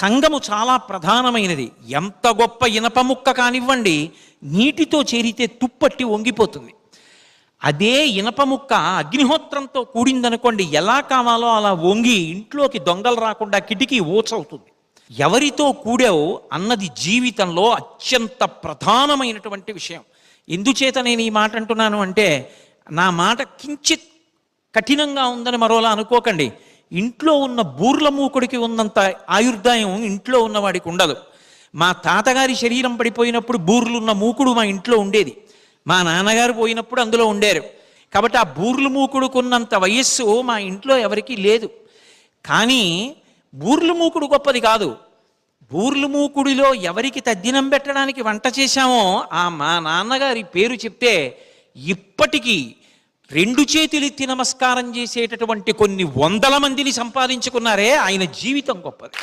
సంగము చాలా ప్రధానమైనది. ఎంత గొప్ప ఇనప ముక్క కానివ్వండి, నీటితో చేరితే తుప్పట్టి వంగిపోతుంది. అదే ఇనప ముక్క అగ్నిహోత్రంతో కూడిందనుకోండి, ఎలా కావాలో అలా వంగి ఇంట్లోకి దొంగలు రాకుండా కిటికీ ఊచవుతుంది. ఎవరితో కూడావు అన్నది జీవితంలో అత్యంత ప్రధానమైనటువంటి విషయం. ఎందుచేత నేను ఈ మాట అంటున్నాను అంటే, నా మాట కించిత్ కఠినంగా ఉందని మరోలా అనుకోకండి. ఇంట్లో ఉన్న బూర్ల మూకుడికి ఉన్నంత ఆయుర్దాయం ఇంట్లో ఉన్నవాడికి ఉండదు. మా తాతగారి శరీరం పడిపోయినప్పుడు బూర్లున్న మూకుడు మా ఇంట్లో ఉండేది. మా నాన్నగారు పోయినప్పుడు అందులో ఉండారు. కాబట్టి ఆ బూర్లు మూకుడుకున్నంత వయస్సు మా ఇంట్లో ఎవరికీ లేదు. కానీ బూర్లు మూకుడు గొప్పది కాదు. బూర్లు మూకుడిలో ఎవరికి తద్దినం పెట్టడానికి వంట చేశామో ఆ మా నాన్నగారి పేరు చెప్తే ఇప్పటికీ 2 చేతులెత్తి నమస్కారం చేసేటటువంటి కొన్ని వందల మందిని సంపాదించుకున్నారే, ఆయన జీవితం గొప్పది.